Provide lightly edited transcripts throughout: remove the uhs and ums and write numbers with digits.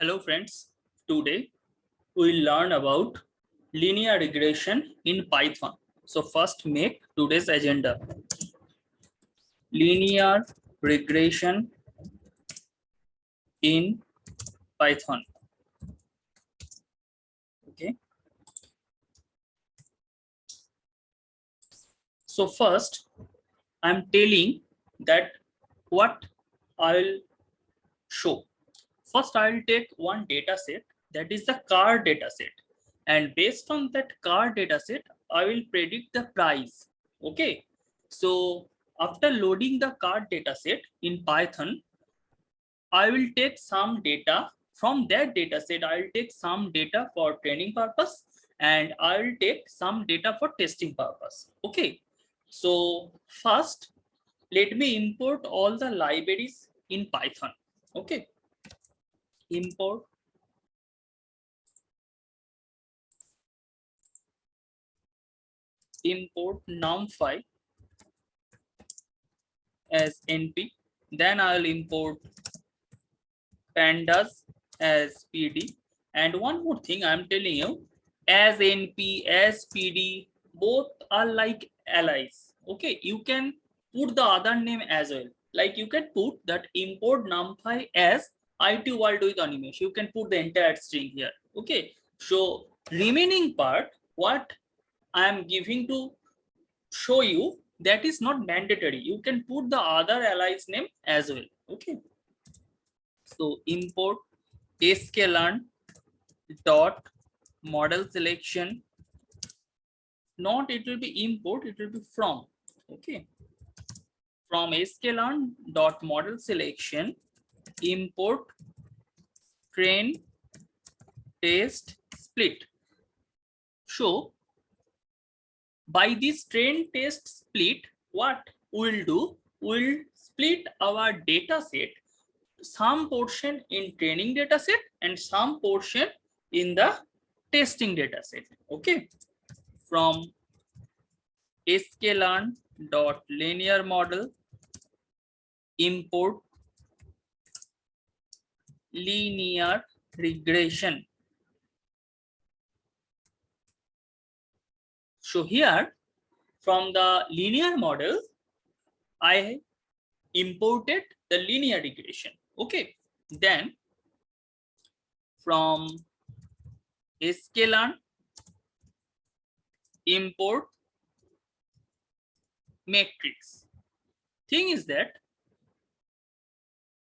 Hello friends, today we will learn about linear regression in Python. So first make today's agenda. Linear regression in Python. Okay. So first I'm telling that what I will show. First I will take one data set, that is the car data set, and based on that car data set I will predict the price. Okay, so after loading the car data set in Python, I will take some data from that data set. I will take some data for training purpose and I will take some data for testing purpose. Okay, so first let me import all the libraries in Python. Okay, import numpy as np, then I will import pandas as pd, and one more thing I'm telling you, as np as pd both are like allies. Okay, you can put the other name as well, like you can put that import numpy as it world with animesh, you can put the entire string here. Okay, so remaining part what I am giving to show you, that is not mandatory, you can put the other allies name as well. Okay, so import sklearn dot model selection, not it will be import, it will be from. Okay, from sklearn dot model selection import train test split. So by this train test split, what we'll do, we'll split our data set, some portion in training data set and some portion in the testing data set. Okay, from sklearn dot linear model import linear regression. So here from the linear model I imported the linear regression. Okay, then from sklearn import matrix. Thing is that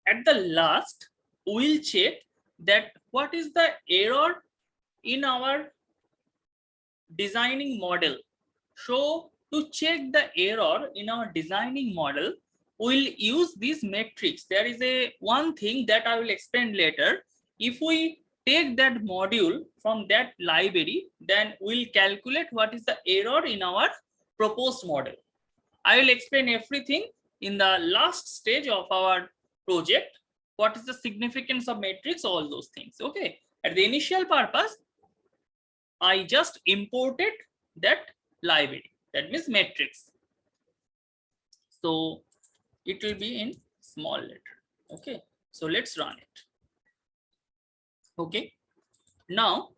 at the last we'll check that what is the error in our designing model. So to check the error in our designing model, we'll use this matrix. There is a one thing that I will explain later. If we take that module from that library, then we'll calculate what is the error in our proposed model. I will explain everything in the last stage of our project. What is the significance of matrix, all those things. Okay, at the initial purpose I just imported that library, that means matrix. So it will be in small letter. Okay, so let's run it. Okay, now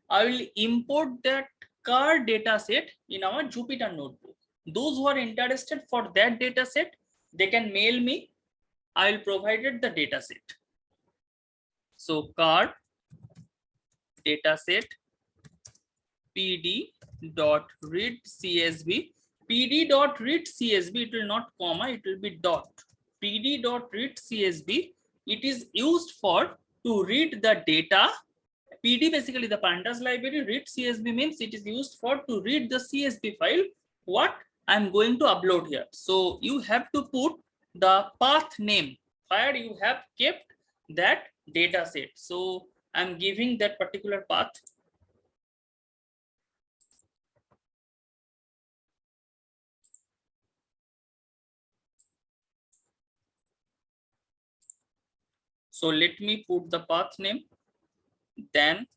I will import that car data set in our Jupyter notebook. Those who are interested for that data set, they can mail me. I will provide the data set. So car data set pd.read csv, pd.read csv, it will not comma, it will be dot, pd.read csv. It is used for to read the data. PD basically the pandas library, read csv means it is used for to read the csv file what I'm going to upload here. So you have to put the path name where you have kept that data set. So I'm giving that particular path. So let me put the path name, then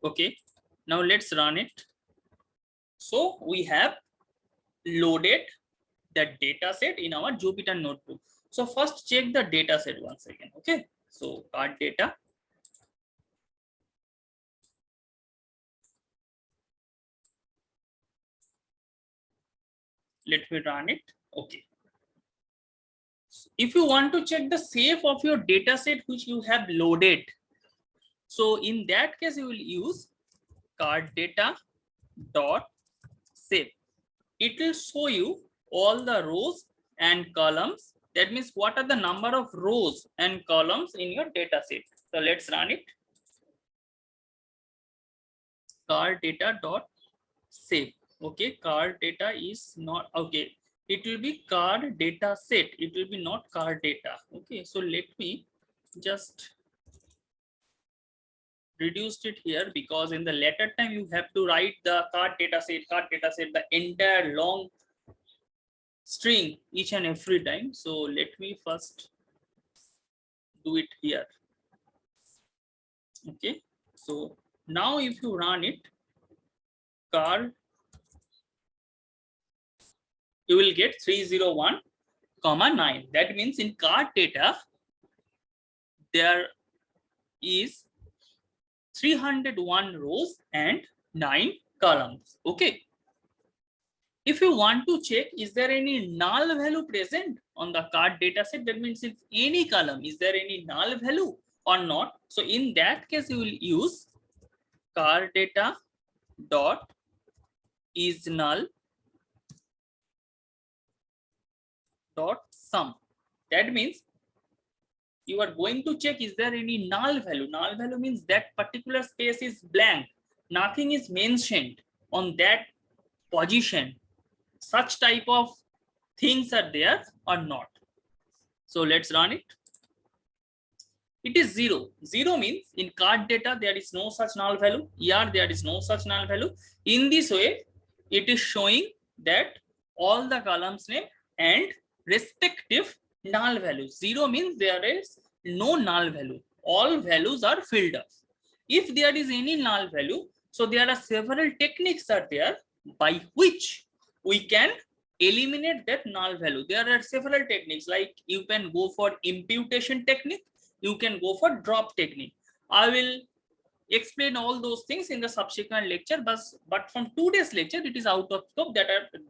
okay, now let's run it. So we have loaded the data set in our Jupyter notebook. So first check the data set once again. Okay, so card data. Let me run it. Okay. If you want to check the shape of your data set which you have loaded, so in that case you will use card data dot shape. It will show you all the rows and columns. That means what are the number of rows and columns in your data set. So let's run it. Card data dot shape. Okay, card data is not okay. It will be card data set. It will be not card data. Okay, so let me just reduced it here because in the later time you have to write the card data set, the entire long string each and every time. So let me first do it here. Okay, so now if you run it, card, you will get 301,9. That means in card data there is 301 rows and 9 columns. Okay, if you want to check is there any null value present on the card data set, that means if any column is there any null value or not, so in that case you will use card data dot is null dot sum. That means you are going to check is there any null value. Null value means that particular space is blank, nothing is mentioned on that position, such type of things are there or not. So let's run it. It is 0. 0 means in card data there is no such null value. Here there is no such null value. In this way, it is showing that all the columns name and respective null values. 0 means there is no null value. All values are filled up. If there is any null value, so there are several techniques are there by which we can eliminate that null value. There are several techniques, like you can go for imputation technique, you can go for drop technique. I will explain all those things in the subsequent lecture, but from today's lecture it is out of scope.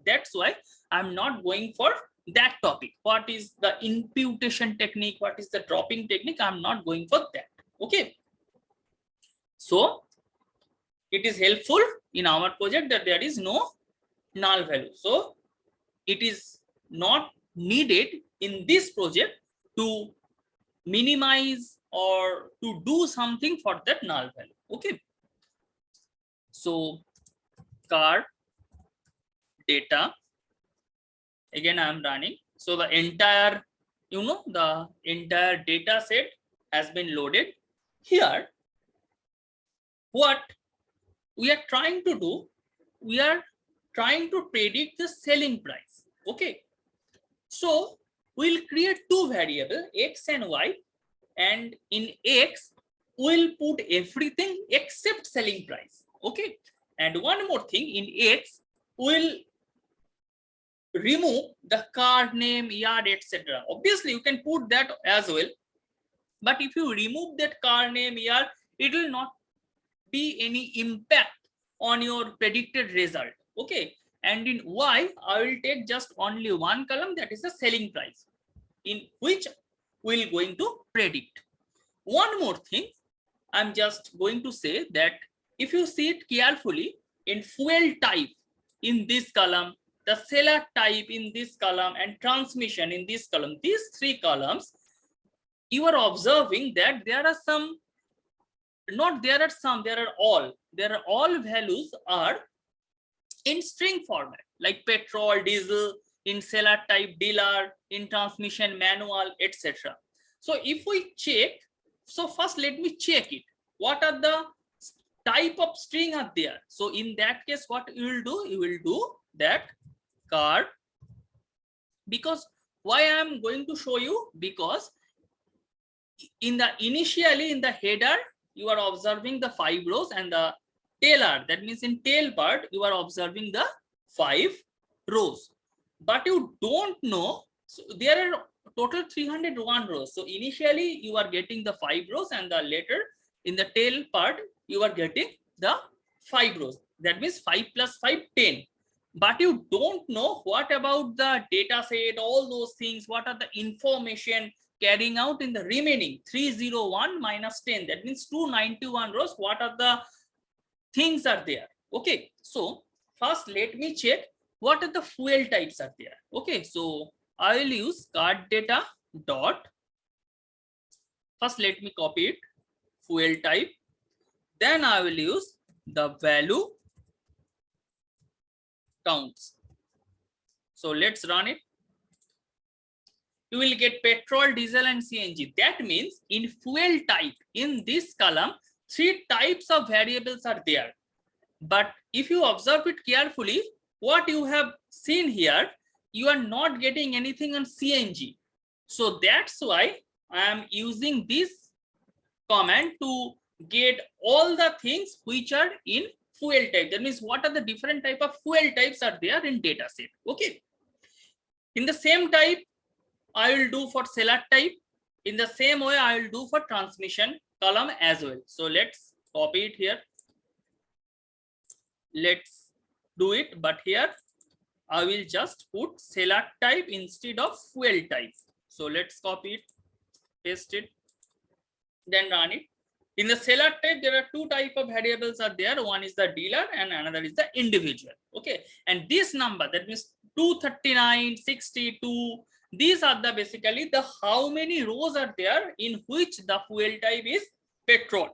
That's why I'm not going for that topic. What is the imputation technique, what is the dropping technique, I'm not going for that. Okay, so it is helpful in our project that there is no null value, so it is not needed in this project to minimize or to do something for that null value. Okay, so card data, again I am running. So the entire, the entire data set has been loaded here. What we are trying to do, we are trying to predict the selling price. Okay, so we'll create two variables, x and y, and in x we'll put everything except selling price. Okay, and one more thing, in x we'll remove the card name, yard, etc. Obviously you can put that as well, but if you remove that card name, yard, it will not be any impact on your predicted result. Okay, and in y I will take just only one column, that is the selling price, in which we're going to predict. One more thing, I'm just going to say that if you see it carefully, in fuel type in this column, the seller type in this column, and transmission in this column, these three columns, you are observing that there are some, not there are some, there are all values are in string format, like petrol, diesel, in seller type, dealer, in transmission, manual, etc. So if we check, so first let me check it, what are the type of string are there. So in that case what you will do, you will do that card, because why I am going to show you, because in the initially in the header you are observing the 5 rows, and the tailor, that means in tail part you are observing the 5 rows, but you don't know. So there are total 301 rows. So initially you are getting the 5 rows, and the later in the tail part you are getting the 5 rows. That means 5 plus 5, 10. But you don't know what about the data set, all those things, what are the information carrying out in the remaining 301 minus 10. That means 291 rows. What are the things are there? Okay, so first let me check what are the fuel types are there. Okay, so I will use card data dot. First let me copy it, fuel type. Then I will use the value counts. So let's run it. You will get petrol, diesel, and CNG. That means in fuel type, in this column, 3 types of variables are there. But if you observe it carefully, what you have seen here, you are not getting anything on CNG. So that's why I am using this command to get all the things which are in fuel type. That means what are the different type of fuel types are there in data set. Okay. In the same type, I will do for seller type. In the same way, I will do for transmission column as well. So let's copy it here. Let's do it, but here I will just put seller type instead of fuel type. So let's copy it, paste it, then run it. In the seller type, there are 2 type of variables are there. One is the dealer and another is the individual. Okay, and this number, that means 239, 62. These are the basically the how many rows are there in which the fuel type is petrol.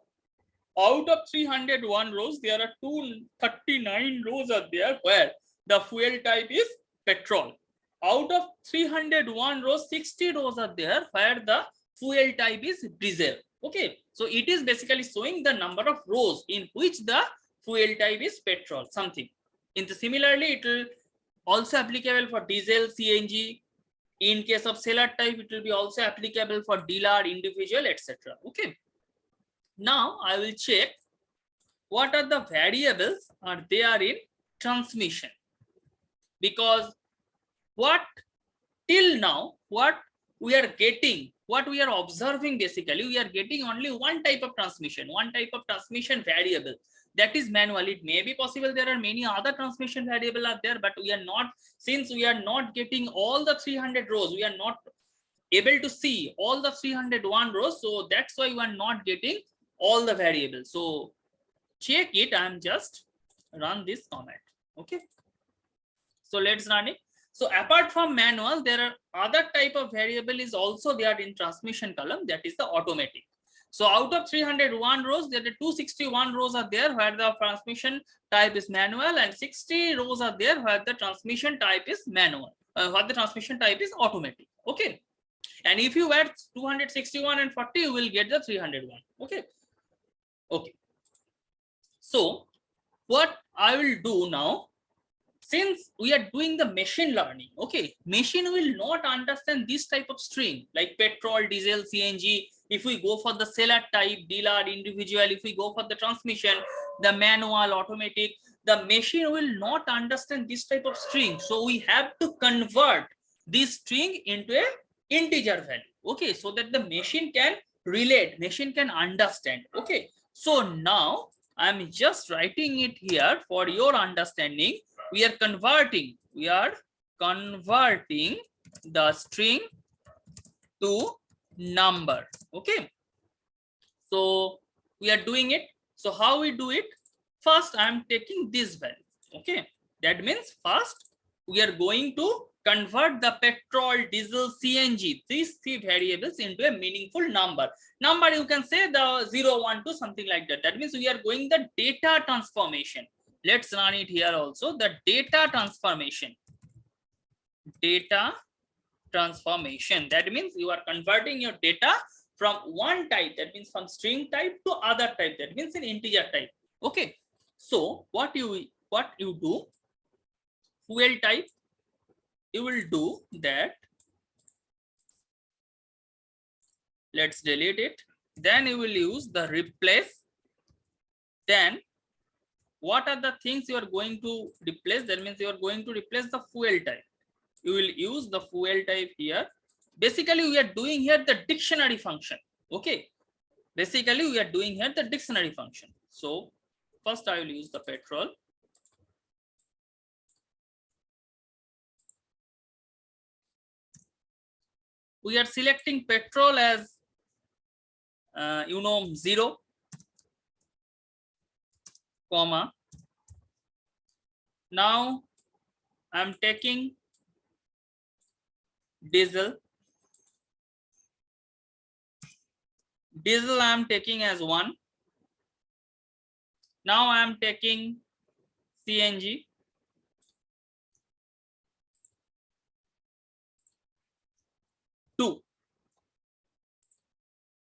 Out of 301 rows, there are 239 rows are there where the fuel type is petrol. Out of 301 rows, 60 rows are there where the fuel type is diesel. Okay, so it is basically showing the number of rows in which the fuel type is petrol, something. In the similarly, it will also applicable for diesel, CNG. In case of seller type, it will be also applicable for dealer, individual, etc. Okay. Now I will check what are the variables are there in transmission, because what till now what we are getting, what we are observing, basically we are getting only one type of transmission variable, that is manual. It may be possible there are many other transmission variable are there, but we are not, since we are not getting all the 300 rows, we are not able to see all the 301 rows, so that's why we are not getting all the variables. So check it, I'm just run this command. Okay, so let's run it. So apart from manual, there are other type of variable is also there in transmission column, that is the automatic. So out of 301 rows, there are 261 rows are there where the transmission type is manual, and 60 rows are there where the transmission type is manual, where the transmission type is automatic. Okay, and if you add 261 and 40, you will get the 301. Okay. Okay. So what I will do now, since we are doing the machine learning, okay, machine will not understand this type of string like petrol, diesel, CNG. If we go for the seller type, dealer, individual, if we go for the transmission, the manual, automatic, the machine will not understand this type of string. So we have to convert this string into a integer value. Okay, so that the machine can relate, machine can understand. Okay, so now I'm just writing it here for your understanding. We are converting the string to number. Okay, so we are doing it. So how we do it? First, I'm taking this value. Okay, that means first we are going to convert the petrol, diesel, CNG, these 3 variables into a meaningful number. Number, you can say the 0, 1, 2, something like that. That means we are going the data transformation. Let's run it here also. The data transformation. Data transformation. That means you are converting your data from one type, that means from string type, to other type, that means in integer type. Okay. So what you do, fuel type, you will do that. Let's delete it. Then you will use the replace. Then what are the things you are going to replace? That means you are going to replace the fuel type. You will use the fuel type here. Basically, we are doing here the dictionary function. Okay. Basically, we are doing here the dictionary function. So first I will use the petrol. We are selecting petrol as 0, comma. Now I'm taking diesel. Diesel I'm taking as 1. Now I'm taking CNG. 2,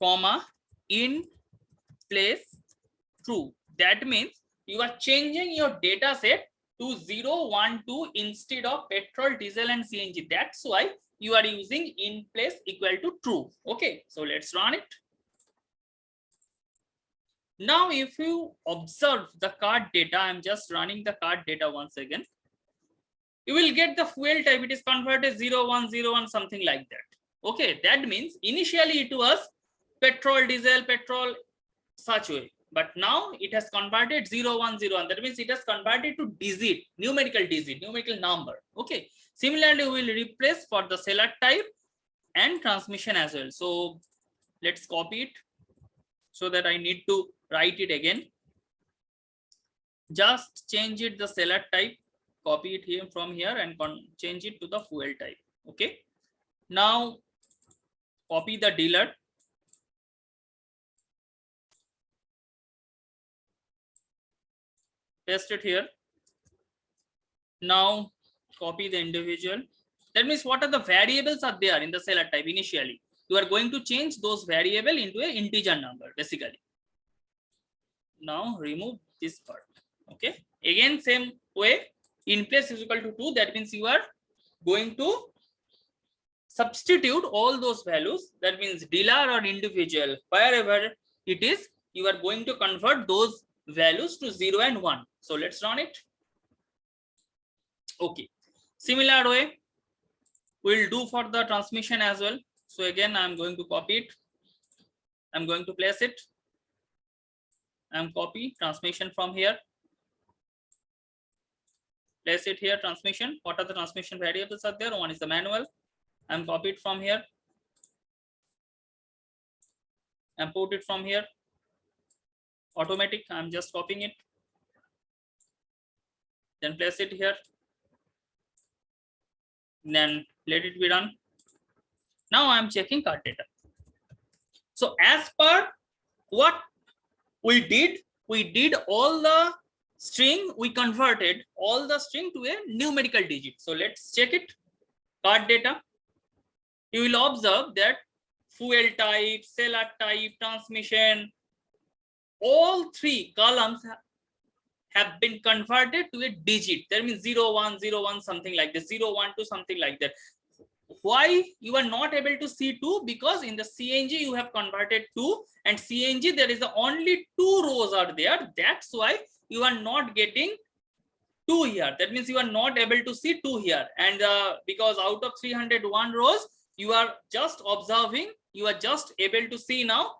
comma, in place true. That means you are changing your data set to 0, 1, 2 instead of petrol, diesel and CNG. That's why you are using in place equal to true. Okay, so let's run it. Now if you observe the card data, I'm just running the card data once again. You will get the fuel type. It is converted 0101, something like that. Okay, that means initially it was petrol, diesel, petrol, such way. But now it has converted 0101. That means it has converted to digit, numerical number. Okay. Similarly, we will replace for the seller type and transmission as well. So let's copy it so that I need to write it again. Just change it the seller type, copy it here from here and change it to the fuel type. Okay. Now copy the dealer. Paste it here. Now copy the individual. That means what are the variables are there in the seller type initially? You are going to change those variable into an integer number basically. Now remove this part. Okay. Again, same way, in place is equal to 2. That means you are going to substitute all those values. That means dealer or individual, wherever it is, you are going to convert those values to 0 and 1. So let's run it. Okay. Similar way, we'll do for the transmission as well. So again, I'm going to copy it. I'm going to place it. I'm copy transmission from here. Place it here, transmission. What are the transmission variables are there? One is the manual. I'm copied from here. And put it from here. Automatic, I'm just copying it. Then place it here. Then let it be done. Now I'm checking card data. So as per what we did all the string, we converted all the string to a numerical digit. So let's check it. Card data. You will observe that fuel type, seller type, transmission, all 3 columns have been converted to a digit. That means 0101, something like this, 012, something like that. Why you are not able to see 2? Because in the CNG you have converted 2, and CNG there is only 2 rows are there. That's why you are not getting 2 here. That means you are not able to see 2 here. And because out of 301 rows, you are just observing, you are just able to see now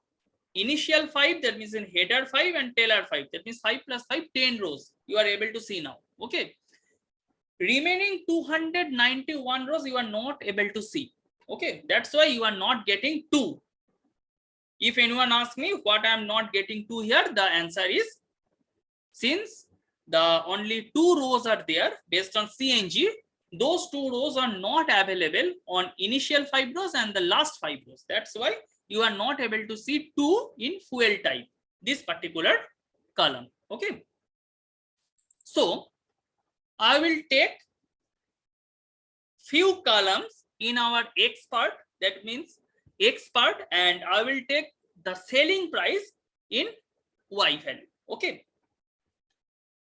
initial 5, that means in header 5 and tailer 5. That means 5 plus 5, 10 rows you are able to see now. Okay. Remaining 291 rows you are not able to see. Okay. That's why you are not getting 2. If anyone asks me what I am not getting 2 here, the answer is since the only 2 rows are there based on CNG, those 2 rows are not available on initial 5 rows and the last 5 rows. That's why you are not able to see 2 in fuel type, this particular column. Okay. So I will take few columns in our X part, that means X part, and I will take the selling price in Y value. Okay.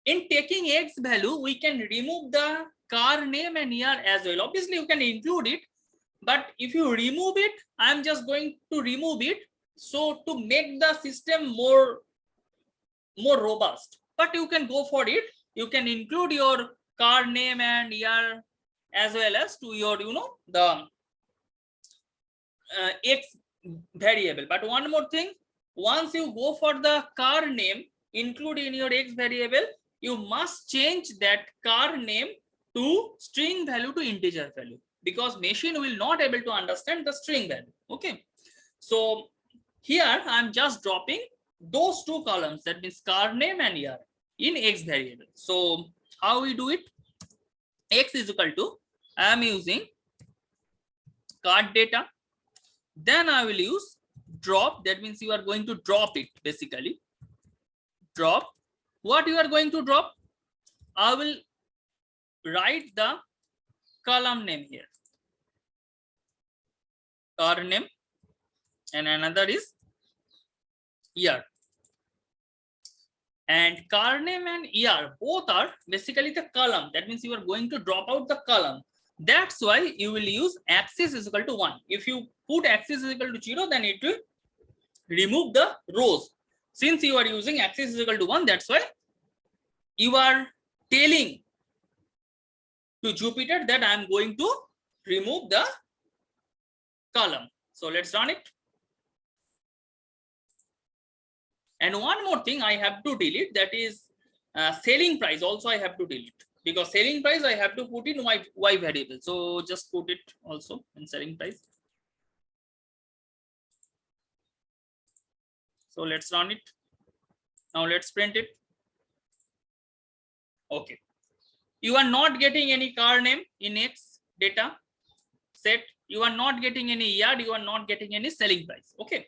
In taking X value, we can remove the car name and year as well. Obviously, you can include it, but if you remove it, I'm just going to remove it. So to make the system more robust, but you can go for it. You can include your car name and year as well as to your, the X variable. But one more thing, once you go for the car name include in your X variable, you must change that car name to string value to integer value, because machine will not able to understand the string value. Okay, so here I'm just dropping those two columns, that means car name and year, in X variable. So how we do it? X is equal to, I am using card data, then I will use drop, that means you are going to drop it, basically drop. What you are going to drop? I will write the column name here, car name, and another is year. And car name and year both are basically the column, that means you are going to drop out the column. That's why you will use axis is equal to 1. If you put axis is equal to 0, then it will remove the rows. Since you are using axis is equal to 1, that's why you are telling to Jupyter that I am going to remove the column. So let's run it. And one more thing I have to delete, that is selling price also I have to delete, because selling price I have to put in y variable. So just put it also in selling price. So let's run it. Now let's print it. Okay. You are not getting any car name in X data set. You are not getting any year. You are not getting any selling price. Okay.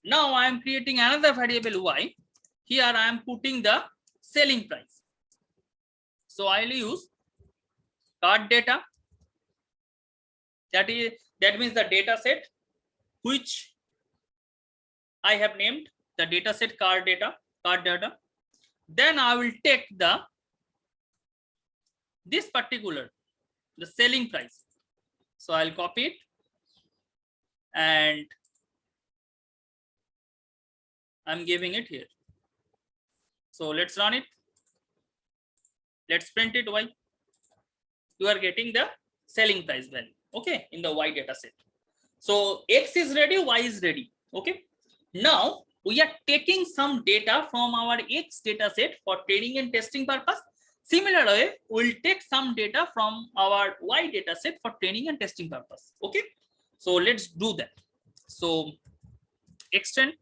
Now I am creating another variable y. Here I am putting the selling price. So I will use card data. That means the data set which I have named the data set card data. Then I will take this particular, the selling price. So I'll copy it and I'm giving it here. So let's run it. Let's print it y. You are getting the selling price value, okay, in the y data set. So X is ready, Y is ready. Okay. Now we are taking some data from our X data set for training and testing purpose. Similarly, we'll take some data from our Y data set for training and testing purpose. Okay. So let's do that. So extend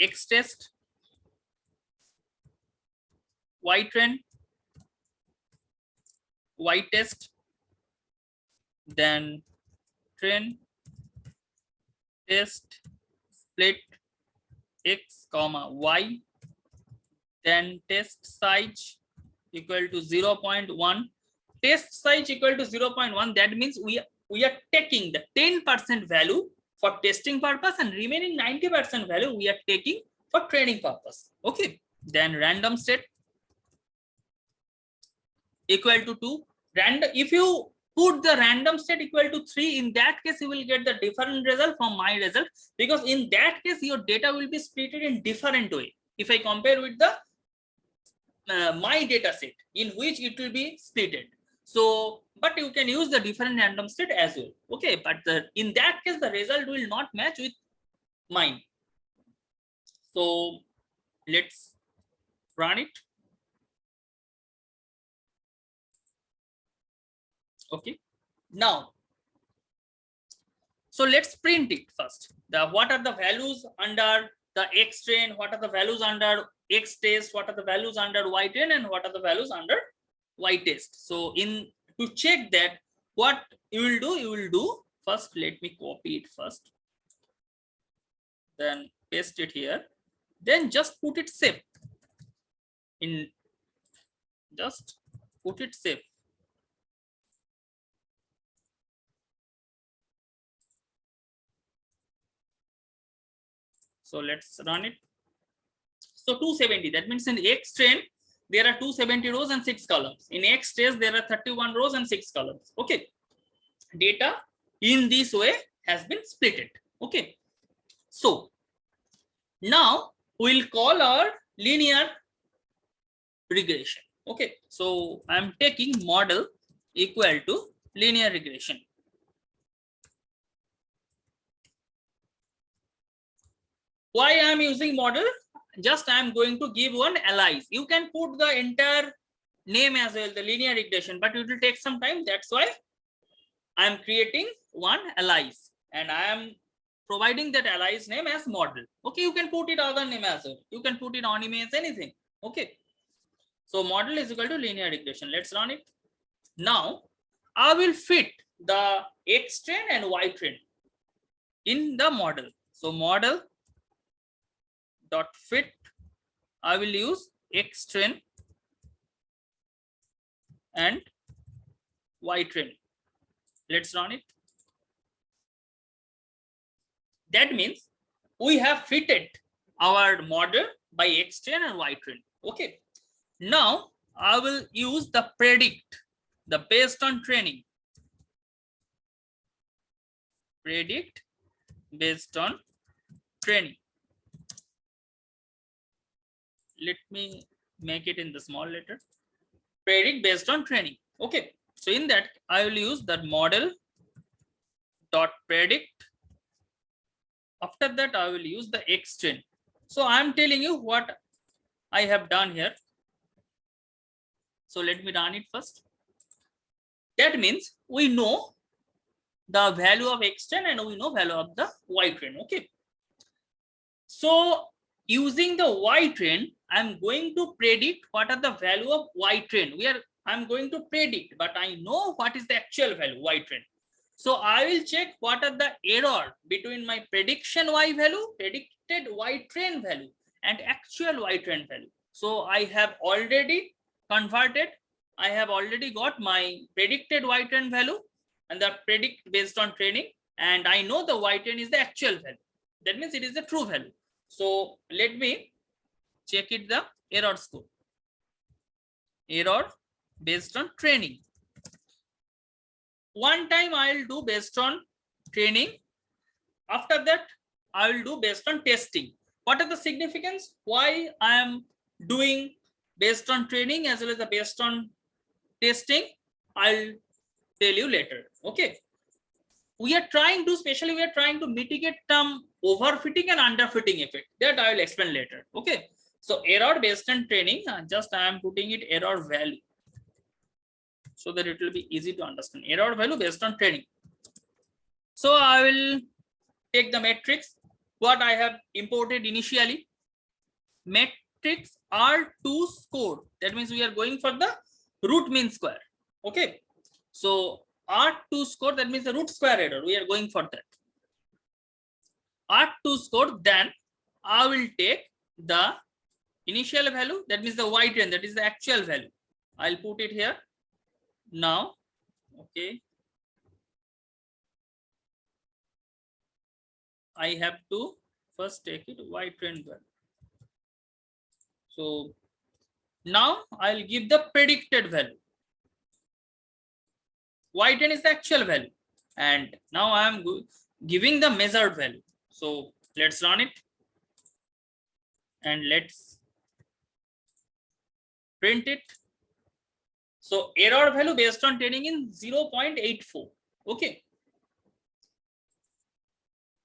X test, Y train, Y test, then train, test, split X comma Y, then test size equal to 0.1, test size equal to 0.1. That means we are taking the 10% value for testing purpose and remaining 90% value we are taking for training purpose. Okay. Then random set equal to 2. Random, if you put the random set equal to 3, in that case you will get the different result from my result, because in that case your data will be split in different way. If I compare with the my data set, in which it will be splitted. So, but you can use the different random set as well. Okay, but in that case the result will not match with mine. So let's run it. Okay. Now, so let's print it first. What are the values under the X train? What are the values under X test? What are the values under Y train? And what are the values under Y test? So to check that, what you will do first, let me copy it first, then paste it here, then just put it safe in, just put it safe. So let's run it. So 270, that means in X train there are 270 rows and 6 columns. In X test there are 31 rows and 6 columns. Okay. Data in this way has been splitted. Okay. So Now we'll call our linear regression. Okay, so I'm taking model equal to linear regression. Why I'm using model? Just I'm going to give one alias. You can put the entire name as well, the linear regression, but it will take some time. That's why I'm creating one alias and I am providing that alias name as model. Okay, you can put it other name as well. You can put it on image, anything. Okay. So model is equal to linear regression. Let's run it. Now I will fit the X trend and Y trend in the model. So model dot fit, I will use X trend and Y trend. Let's run it. That means we have fitted our model by X trend and Y trend. Okay. Now I will use the predict, the based on training. Predict based on training. Let me make it in the small letter. Predict based on training. Okay. So in that I will use that model dot predict. After that I will use the X trend. So I am telling you what I have done here. So let me run it first. That means we know the value of X trend and we know value of the Y trend. Okay. So using the Y trend, I'm going to predict what are the value of Y trend. I'm going to predict, but I know what is the actual value Y trend. So I will check what are the error between my prediction Y value, predicted Y trend value, and actual Y trend value. So I have already converted. I have already got my predicted Y trend value and the predict based on training, and I know the Y trend is the actual value. That means it is the true value. So let me check it the error score. Error based on training. One time I will do based on training. After that, I will do based on testing. What are the significance? Why I am doing based on training as well as the based on testing? I'll tell you later. Okay. We are trying to mitigate some overfitting and underfitting effect. That I will explain later. Okay. So error based on training, just I am putting it error value so that it will be easy to understand. Error value based on training. So I will take the matrix what I have imported initially. Matrix R2 score. That means we are going for the root mean square. Okay. So R2 score, that means the root square error. We are going for that. R2 score, then I will take the initial value, that means the Y trend, that is the actual value. I'll put it here now. Okay. I have to first take it Y trend value. So now I'll give the predicted value. Y trend is the actual value. And now I am giving the measured value. So let's run it. And let's print it. So error value based on training in 0.84. Okay.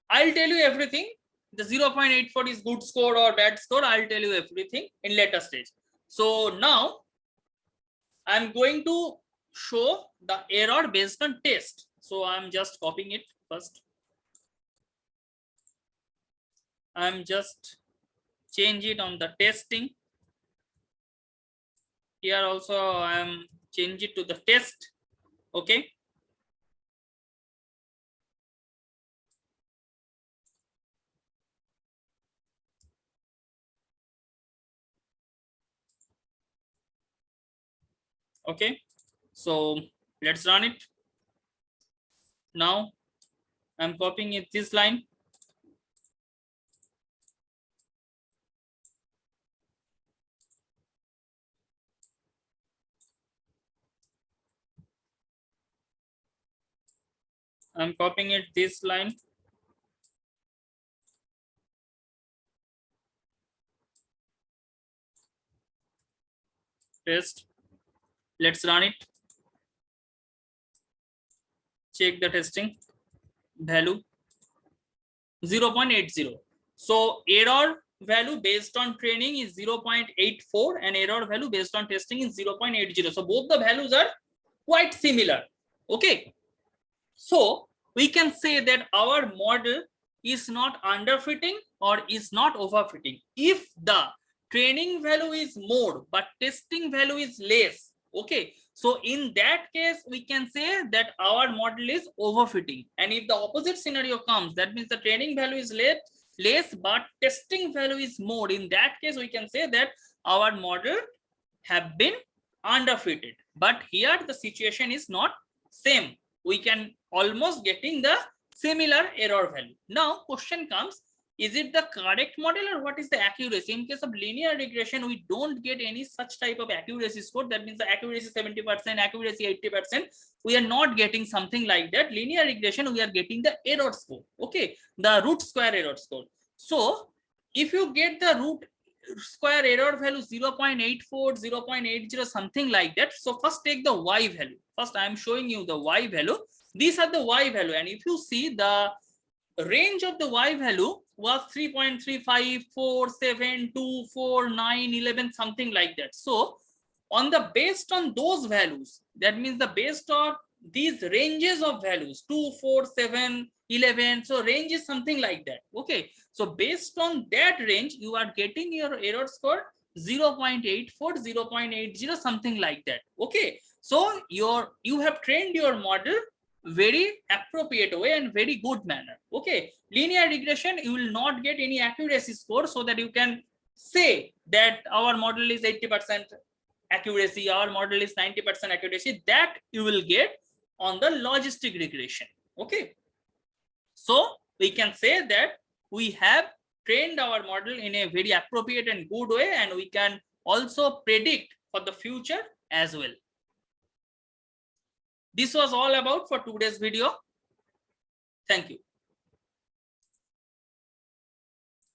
I'll tell you everything. The 0.84 is good score or bad score. I'll tell you everything in later stage. So now I'm going to show the error based on test. So I'm just copying it first. I'm just change it on the testing. Here also I'm change it to the test. Okay. Okay. So let's run it. Now I'm copying it this line. I'm copying it this line. test. Let's run it. Check the testing value 0.80. So error value based on training is 0.84 and error value based on testing is 0.80. So both the values are quite similar. Okay. So we can say that our model is not underfitting or is not overfitting. If the training value is more but testing value is less, okay, so in that case we can say that our model is overfitting. And if the opposite scenario comes, that means the training value is less but testing value is more, in that case we can say that our model have been underfitted. But here the situation is not same. We can almost getting the similar error value. Now question comes, is it the correct model or what is the accuracy? In case of linear regression, we don't get any such type of accuracy score. That means the accuracy 70%, accuracy 80%. We are not getting something like that. Linear regression, we are getting the error score. Okay, the root square error score. So if you get the root square error value 0.84, 0.80, something like that. So first take the y value. First I am showing you the y value. These are the y value, and if you see the range of the y value was 3.35, 4, 7, 2, 4, 9, 11, something like that. So on the based on those values, that means the based on these ranges of values 2, 4, 7, 11, so range is something like that. Okay, so based on that range you are getting your error score 0.84, 0.80, something like that. Okay, so you have trained your model very appropriate way and very good manner. Okay, linear regression you will not get any accuracy score, so that you can say that our model is 80% accuracy, our model is 90% accuracy, that you will get on the logistic regression. Okay, so we can say that we have trained our model in a very appropriate and good way, and we can also predict for the future as well. This was all about for today's video. Thank you.